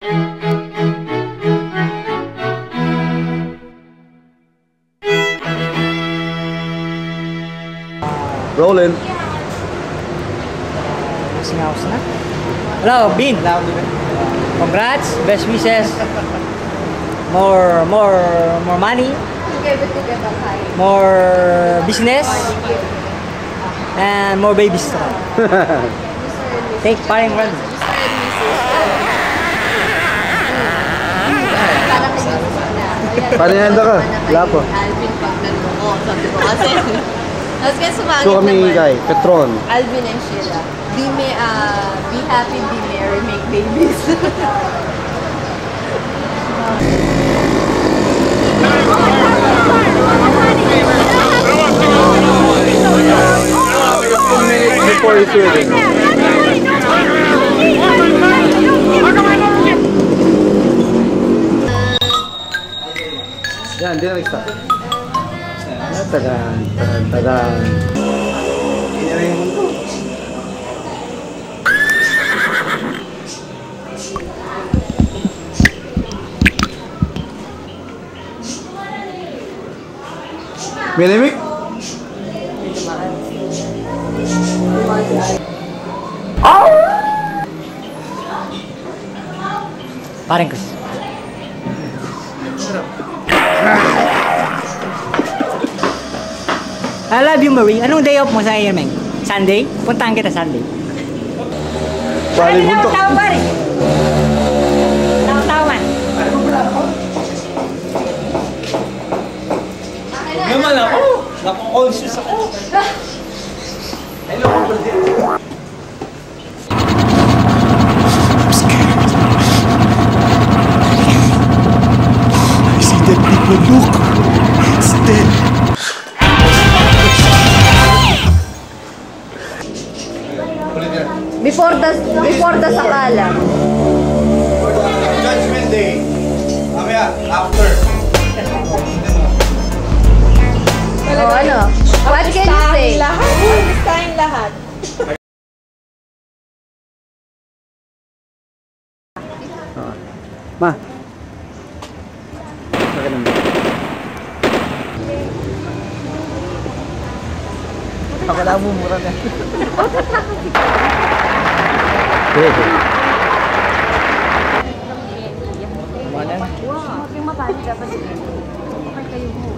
Rolling. Singaws na. Hello, Bin. Congrats, best wishes. More money. More business. And more babies. Take paring run. Panihanda ka. Wala po. So kami kay Petron. Alvin and Sheila. Be happy, be merry, make babies. Before it's wedding. Yan, di na nag-stop. Tagan. Minimik? Paring Chris. I love you, Marie. Anong day off mo sa Airmeng? Sunday? Puntahan kita Sunday. Paling buntok. Tawa pare. Tawa man. Naman ako. Nako-conscious ako. Hello, I see dead people. Look, it's dead. Before the sakala. Judgment Day. Mamaya, after. Oh, ano? What can you say? Listahin lahat. Ma. Bakit naman? Akala mo mura na. Yung mabali dapat okay kayo mo.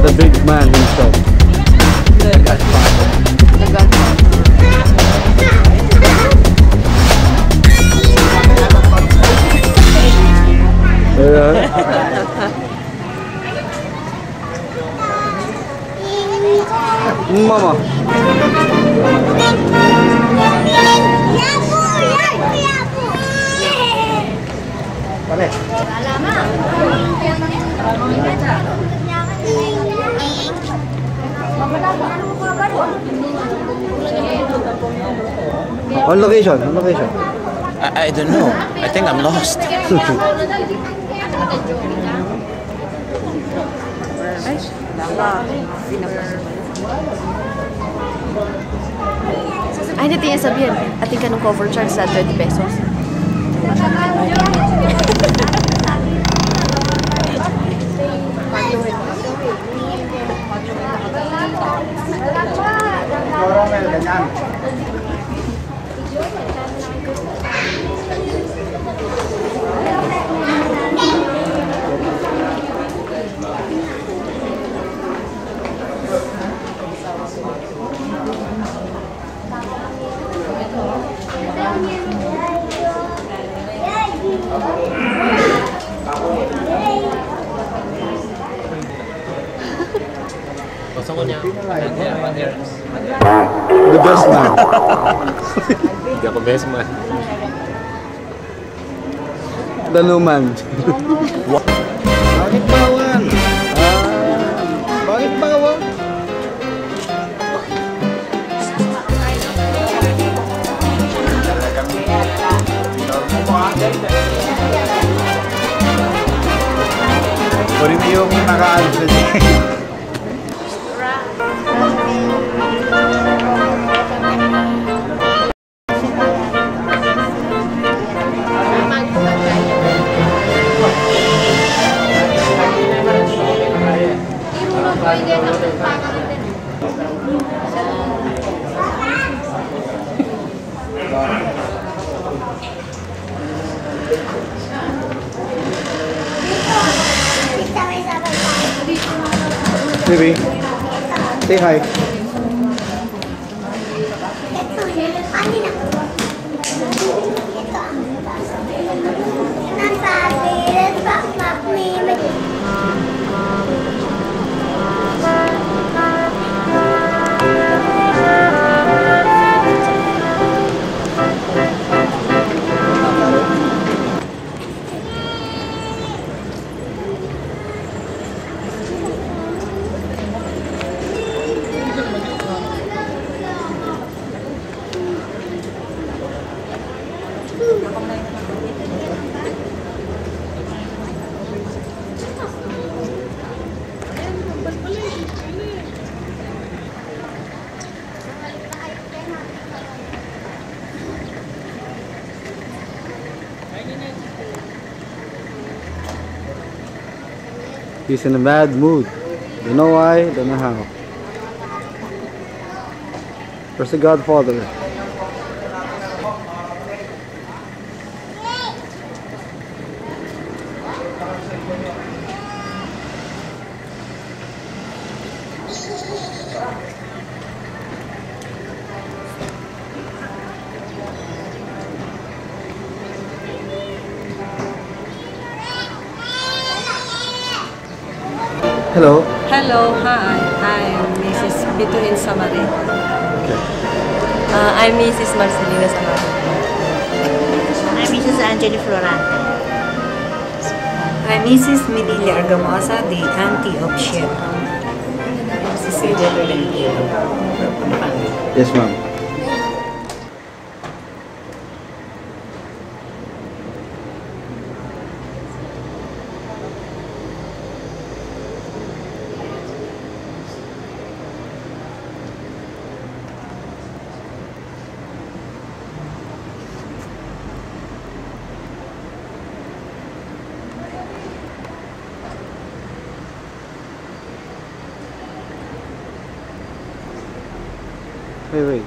The big man himself. The Godfather. The Godfather. Mama. Pare. On location, on location. I don't know. I think I'm lost. Ay, hindi niya sabihin. Ating ka ng cover charge sa 30 pesos. The best man. Hindi ako best man. The Luman. Bakit bawal? Bakit bawal? Kunin mo yung naka-answer niya. Baby, say hi. He's in a bad mood. Don't know why, don't know how. Where's the Godfather? Hello. Hello, hi. I'm Mrs. Bituin Samari. Okay. I'm Mrs. Marcelina Samari. I'm Mrs. Angeli Florante. I'm Mrs. Medilia Argamosa, the auntie of Chef. Cecilia Lorente. Yes, ma'am. Wait.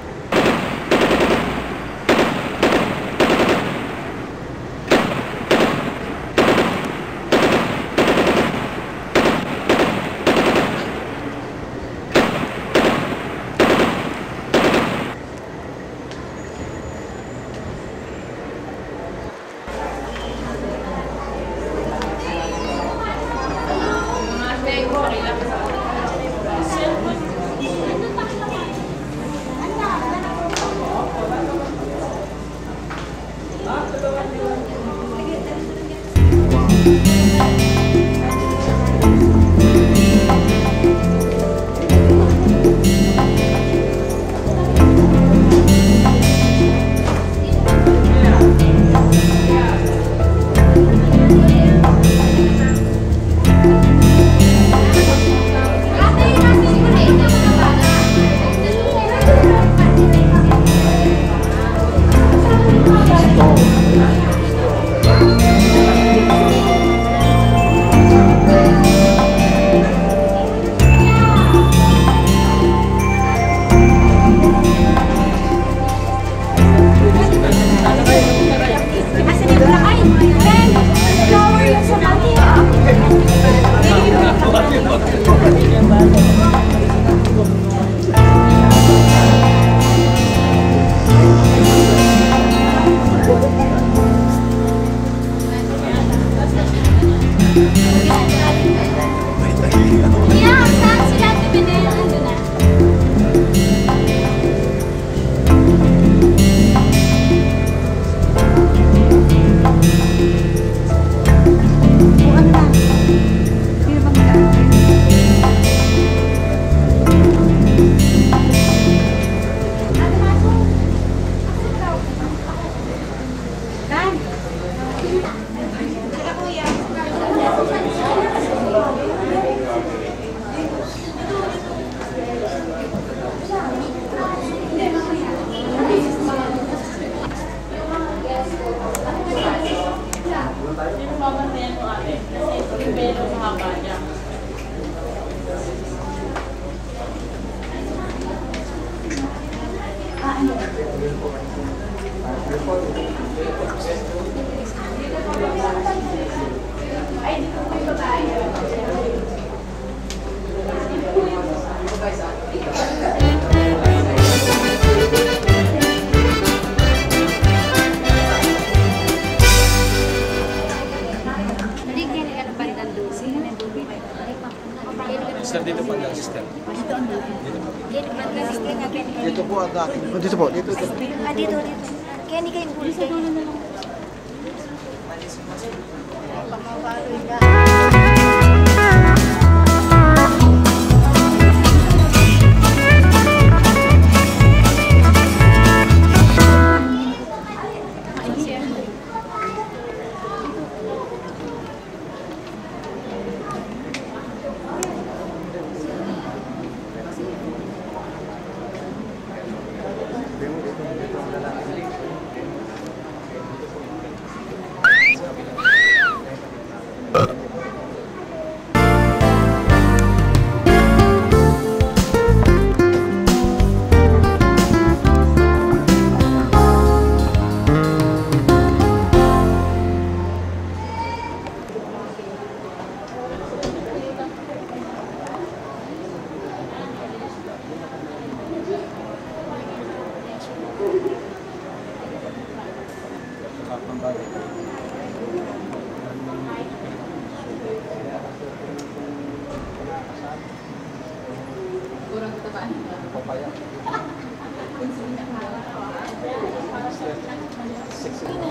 Sister, dito pa lang, sister. Dito po ang aking. Dito po. Dito. Dito. Kaya hindi kayo huli kayo.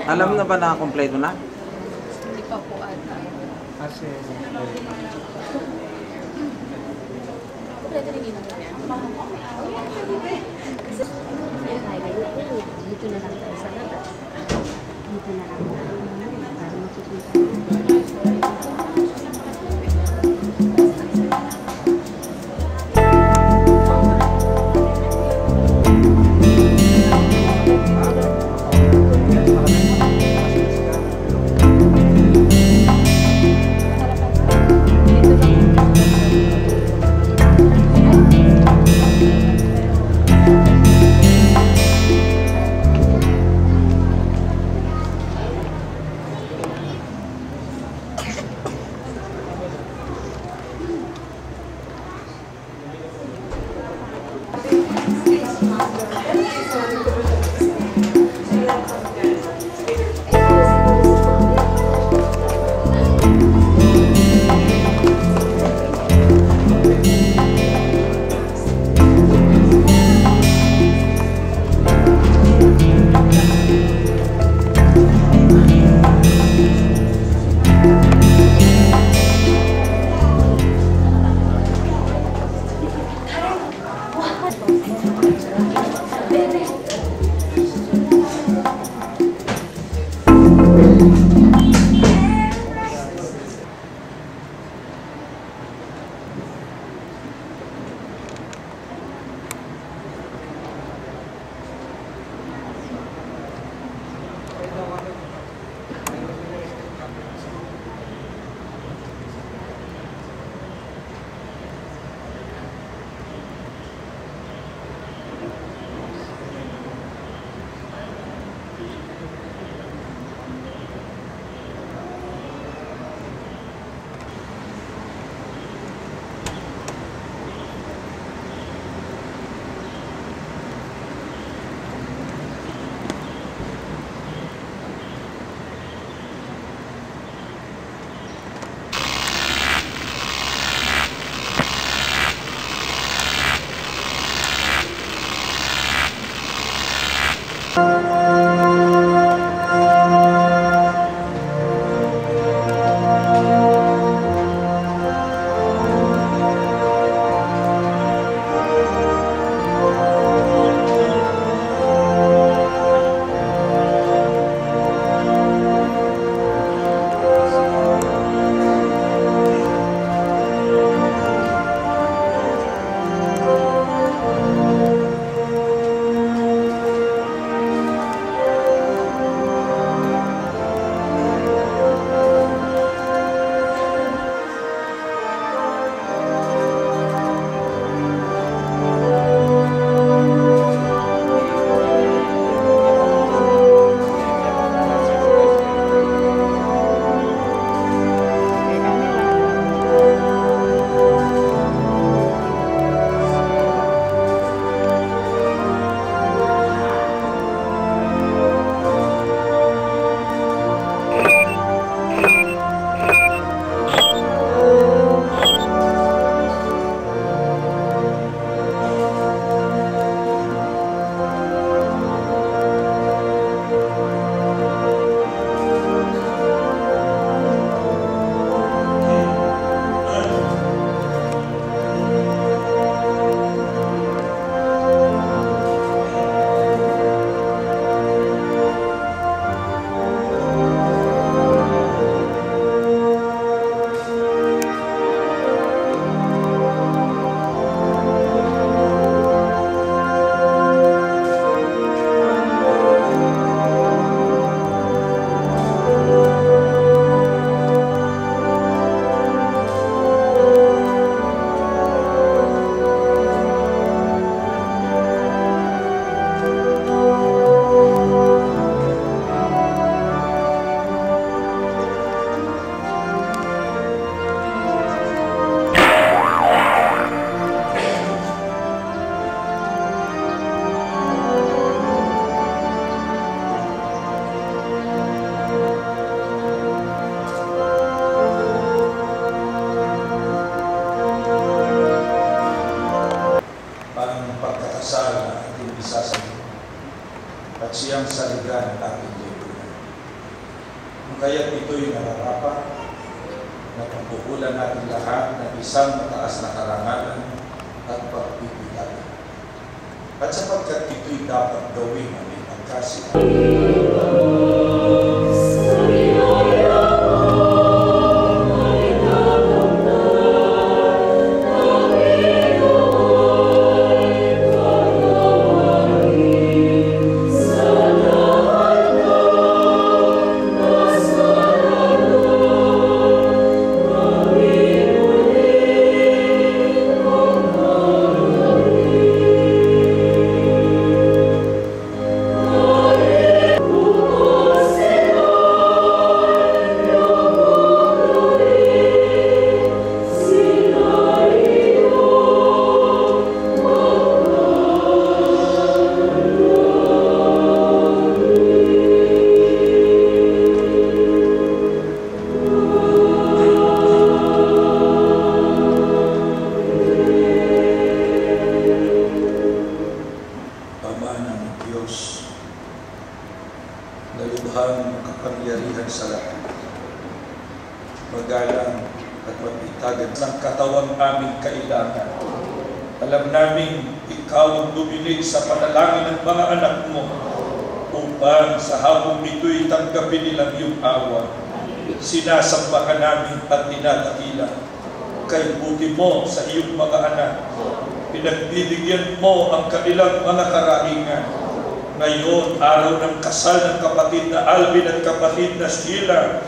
Alam na ba na kompleto na? Hindi pa po ata. Dito na lang tayo sa labas. Dito na lang tayo. Para makikita. tungkulin natin lahat ng isang mataas na karangalan at pagbibigayan. At sapagkat ito'y dapat gawin ng pagkasihan. Nalubhang makapangyarihan sa lahat, magalang at mapitagan ng katawang aming kailangan. Alam namin ikaw ang dumilig sa panalangin ng mga anak mo upang sa hapong ito'y tanggapin nilang iyong awa. Sinasamba ka namin at tinatagila. Kay buti mo sa iyong mga anak, pinagbibigyan mo ang kanilang mga karahingan. Ngayon, araw ng kasal ng kapatid na Alvin at kapatid na Sheila,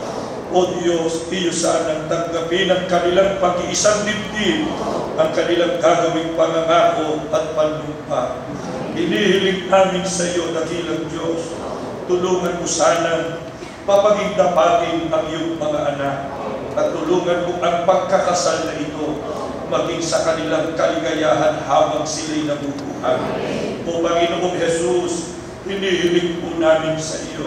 O Diyos, tiyusan ang tanggapin ang kanilang pag-iisang dibdib, ang kanilang gagawing pangangako at panlumpa. Hinihiling namin sa iyo, dakilang Diyos, tulungan mo sanang papagigdapatin ang iyong mga anak at tulungan mo ang pagkakasal na ito maging sa kanilang kaligayahan habang sila'y nabubuhay. O Panginoong Jesus, hinihiling po namin sa iyo.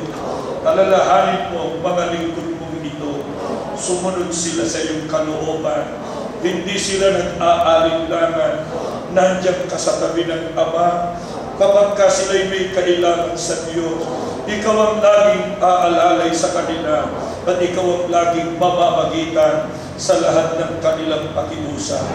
Alalahanin mo ang mga lingkod mong ito. Sumunod sila sa iyong kalooban. Hindi sila nag-aalinlangan. Nandiyan ka sa tabi ng Ama. Kapag ka sila'y may kailangan sa Diyos, ikaw ang laging aalalay sa kanila at ikaw ang laging mamamagitan sa lahat ng kanilang pakiusap.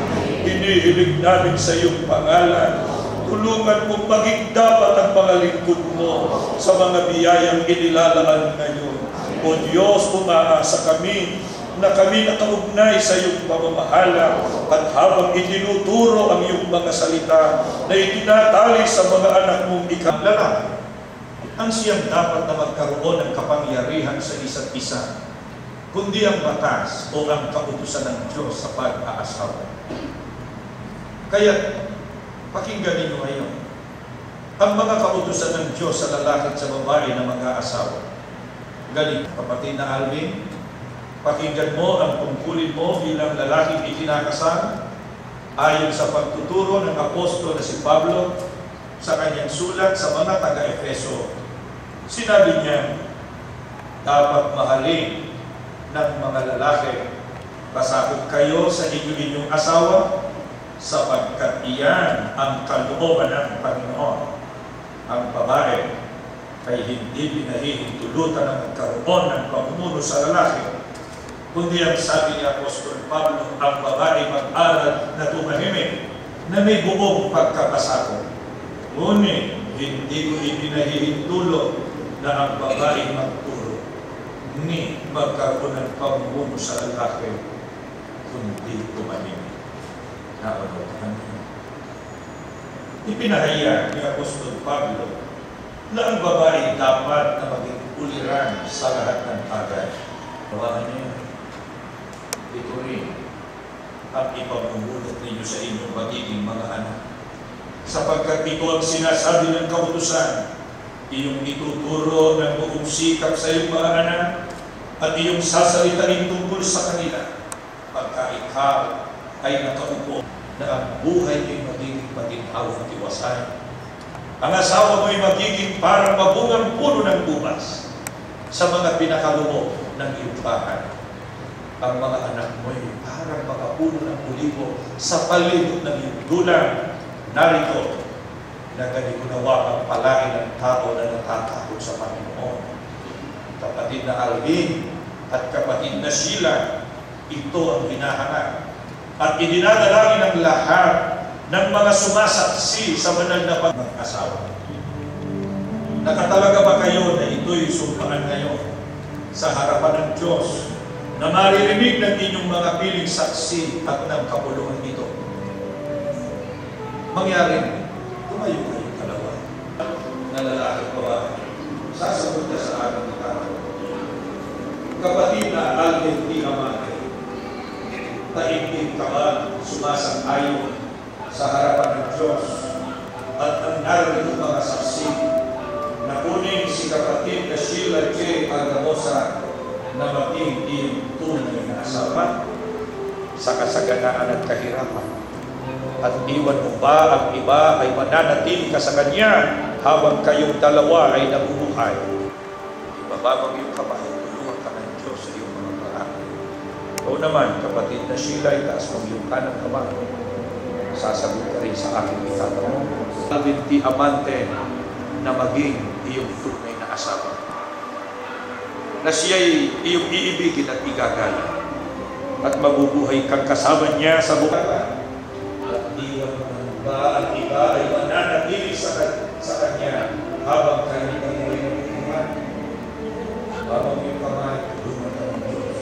Hinihiling namin sa iyong pangalan, tulungan mong maging dapat ang mga lingkod mo sa mga biyayang inilalaan ngayon. O Diyos, umaasa kami na kami nakaugnay sa iyong pamamahala at habang itinuturo ang iyong mga salita na itinatali sa mga anak mong ikalalaki, ang siyang dapat na magkaroon ng kapangyarihan sa isa't isa, kundi ang batas o ang kautusan ng Diyos sa pag-aasawa. Kaya, pakinggan ninyo ngayon ang mga kautusan ng Diyos sa lalaki at sa babae na mag-aasawa. Ganito, kapatid na Alvin, pakinggan mo ang tungkulin mo bilang lalaking ikinakasal ayon sa pagtuturo ng apostol na si Pablo sa kanyang sulat sa mga taga-Efeso. Sinabi niya, dapat mahalin ng mga lalaki, pasakop kayo sa inyong asawa, sapagkat iyan ang kalooban ng Panginoon. Ang babae ay hindi pinahihintulutan ng magkaroon ng pamumuno sa lalaki, kundi ang sabi ni Apostol Pablo, ang babae mag-aral na tumahimik na may buong pagkapasakop. Ngunit hindi ko ipinahihintulot na ang babae magturo ni magkaroon ng pamumuno sa lalaki, kundi tumahimik. Napanood niyo. Ipinahayag ni Apostol Pablo na ang babae dapat na maging uliran sa lahat ng bagay. Bawahan niyo. Ito rin ang ipamumulot ninyo sa inyong magiging mga anak. Sapagkat ito ang sinasabi ng kautusan, iyong ituturo ng buong sikap sa iyong mga anak at iyong sasalitain tungkol sa kanila pagka ikaw ay nakaupo na ang buhay ay magiging maginhaw at iwasan. Ang asawa mo ay magiging parang mabungang puno ng ubas sa mga pinakaloob ng iyong bahay. Ang mga anak mo ay parang mga puno ng olibo sa palibot ng iyong dulang. Narito, na ganito nawa ang palain ng tao na natatakot sa Panginoon. Kapatid na Alvin at kapatid na Sheila, Ito ang hinahangad at idinadalangin ng lahat ng mga sumasaksi sa banal na pag-asawa. Nakatalaga ba kayo na ito'y sumpaan ngayon sa harapan ng Diyos na maririnig ng inyong mga piling saksi at ng kapulungan nito? Mangyari, tumayo kayo dalawa na lalaki babae. Sasagot ka sa aming itarang. Kapatid na Alvin T. Amate, taimtim ka ba sumasang-ayon sa harapan ng Diyos at ang narito mga saksi na kunin si kapatid na Sheila J. Algamosa na maging iyong tunay na asawa sa kasaganaan at kahirapan? At iwan mo ba ang iba ay mananatili ka sa Kanya habang kayong dalawa ay nabubuhay? Ibaba mo iyong kamay, tulungan ka ng Diyos sa iyong mga paraan. O naman, kapatid na Sheila, itaas mong iyong kanang kamay. Sasagot ka rin sa aking itatanong. Alvin T. Amante na maging iyong tunay na asawa. Na siya'y iyong iibigin at igagalang. At mabubuhay kang kasama niya sa buhay. At iwan mo ba ang iba ay mananatili sa Kanya habang kayo ay nabubuhay. Habang iyong kamay, tulungan ka ng Diyos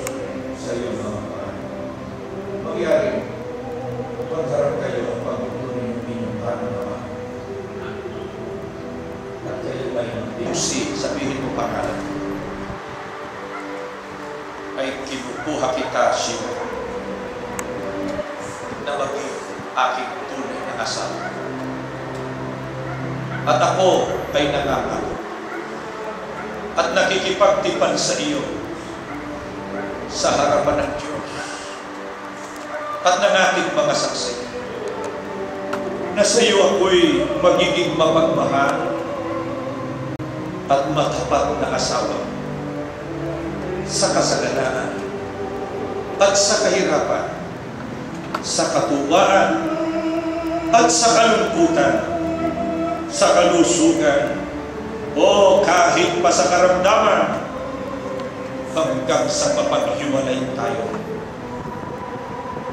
sa iyong mga paraan. Mangyari, pagharap kayo ang pagtutuloy ng inyong pananaman. At kayo ay magdiusi, sabihin mo pangalan. Ay kinukuha kita, Sheila, na maging aking tunay na asawa. At ako ay nangangako at nakikipagtipan sa iyo sa harapan ng Diyos at ng ating mga saksi na sa iyo ako'y magiging mapagmahal at matapat na asawa sa kasaganaan at sa kahirapan, sa katuwaan at sa kalungkutan, sa kalusugan, o kahit pa sa karamdaman, hanggang sa mapaghiwalay tayo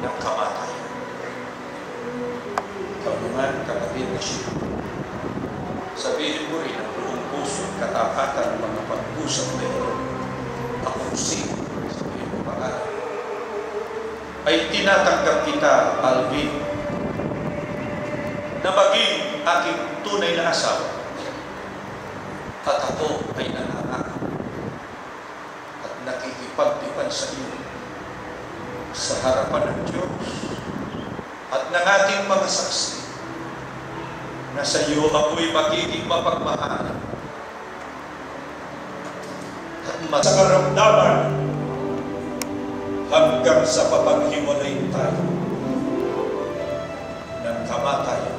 ng kamatayan. Ikaw naman, kapatid na siya, sabihin mo rin ang buong puso, katapatan ng mga pag-usap na ito. Ako si, sabihin mo pangalan, ay tinatanggap kita, Alvin, na maging aking tunay na asawa. At ako ay nanangako at nakikipagtipan sa iyo sa harapan ng Diyos at ng ating mga saksi na sa iyo ako'y magiging mapagmahal at sa karamdaman hanggang sa papaghiwalay tayo ng kamatayan.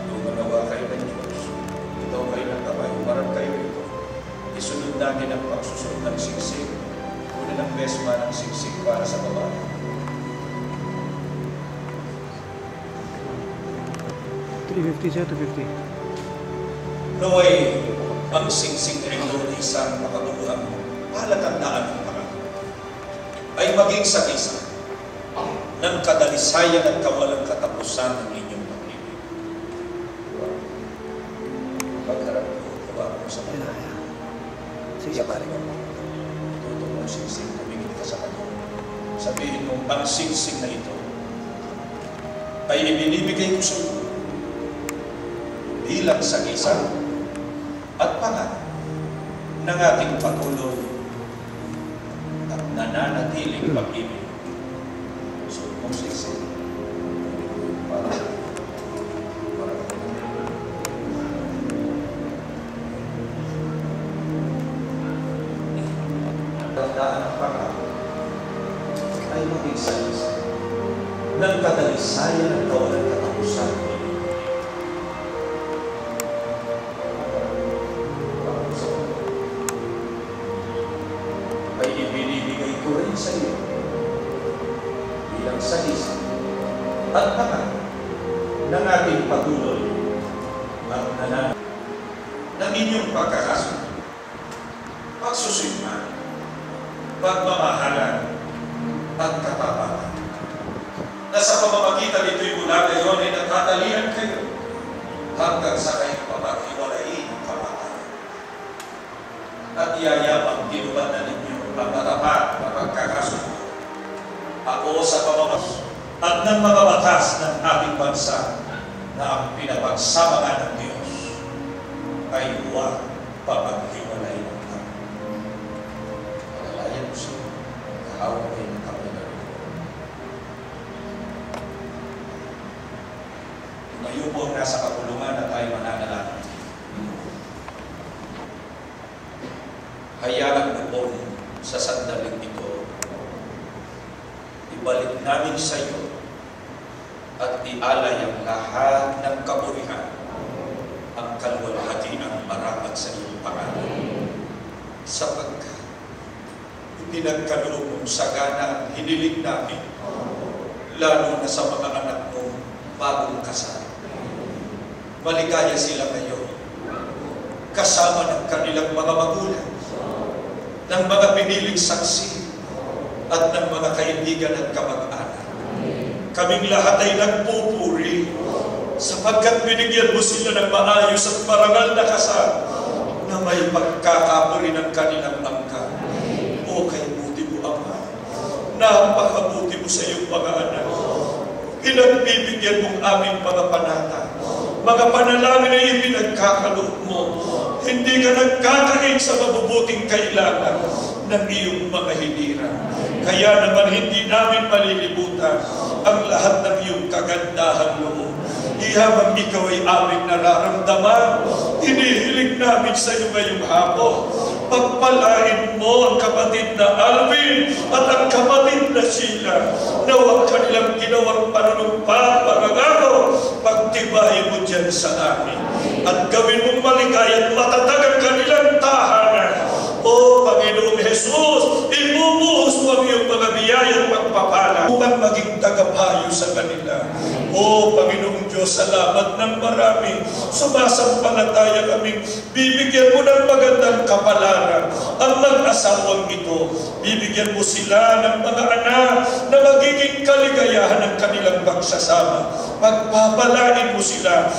Lumanawa kayo ng Diyos. Itaw kayo ng kamay. Parang kayo ito. Isunod namin ang pagsusunod ng siksik. Una ng besma ng siksik para sa babae. $350 to $50. Naway, ang siksik na ito na isang makabuluhang palatandaan ng Panginoon ay maging sakisa ng kadalisayan at kawalang katapusan ng inyong pag-ibig. Pagharap ko, kabago mo sa mga. Sige, pare ka mo. Tuto mo ang siksik, tumingin ka sa kanya. Sabihin mo, ang siksik na ito ay ibinibigay ko sa iyo bilang sakisa at pangalan ng ating patuloy at nananatiling pag-ibig. So, kung siksik, para tandaan ang pangalan ay maging sakisa ng kadalisayan at kawalang katapusan. Ay ibinibigay ko rin sa iyo bilang sakisa at pangalan ng ating patuloy at nananatili ng inyong pagkakasunod, pagsusunod, pagmamahala pananatalian kayo hanggang sa kayong pamaghiwalayin ng kamatayan. At iyayamang tinubad na ninyo ang matapat na pagkakasundo. Ako sa pamamas at ng mga batas ng ating bansa na ang pinapagsamaan ng Diyos ay huwag papaghiwalay ng tao. Malalayan mo siya, kahawag kayo ng kapilan. Ngayon po ang nasa kapulungan na tayo mananalangin. Hayaan mo po sa sandaling ito, ibalik namin sa iyo at ialay ang lahat ng kaburihan, ang kaluwalhatiang marapat sa iyong pangalan. Sapagkat ipinagkaloob mong sagana ang hiniling namin, lalo na sa mga anak mo bagong kasal. Maligaya sila ngayon, kasama ng kanilang mga magulang, ng mga piniling saksi, at ng mga kaibigan at kamag-anak. Kaming lahat ay nagpupuri sapagkat binigyan mo sila ng maayos at marangal na kasal na may pagkakapuri ng kanilang angkan. O kay buti mo, Ama, napakabuti mo sa iyong mga anak. Pinagbibigyan mong aming mga panata, mga panalangin ay ipinagkakaloob mo. Hindi ka nagkakain sa mabubuting kailangan ng iyong mga hinira. Kaya naman hindi namin malilimutan ang lahat ng iyong kagandahan loob. Habang ikaw ay aming nararamdaman, inihiling namin sa iyo ngayong hapon. Pagpalain mo ang kapatid na Alvin at ang kapatid na Sheila na huwag kanilang ginawang panunumpa, pangangako, pagtibayin mo dyan sa amin. At gawin mong maligaya at matatag ang kanilang tahanan. O Panginoong Jesus, ibubuhos mo ang iyong mga biyaya at pagpapala upang maging tagapayo sa kanila. O Panginoong Diyos, salamat ng marami. Sumasampalataya kami. Bibigyan mo ng magandang kapalaran ang mag-asawang ito. Bibigyan mo sila ng mga anak na magiging kaligayahan ng kanilang pagsasama. Pagpapalain mo sila,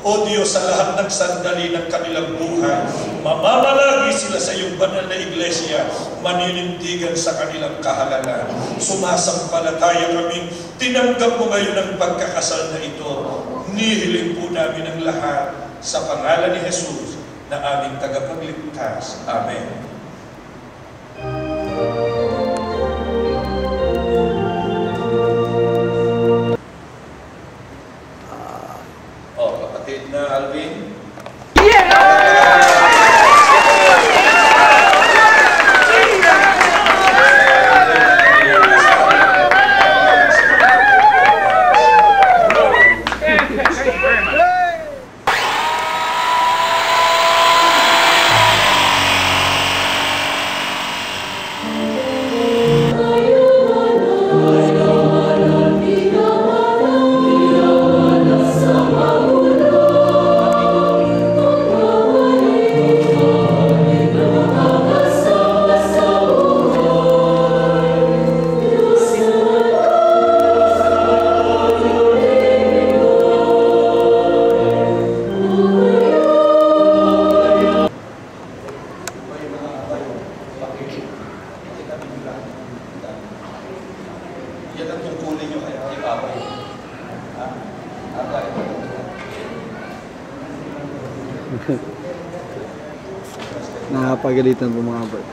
O Diyos, sa lahat ng sandali ng kanilang buhay. Mamamalagi sila sa iyong banal na iglesia, maninindigan sa kanilang kahalagahan. Sumasampalataya kami, tinanggap mo ngayon ang pagkakasal na ito. Nihiling po namin ang lahat sa pangalan ni Jesus na aming tagapagligtas. Amen. Kapatid na Alvin. Yan ang tungkulin nyo kaya ipapay. Abay. Nakapagalitan po mga bro.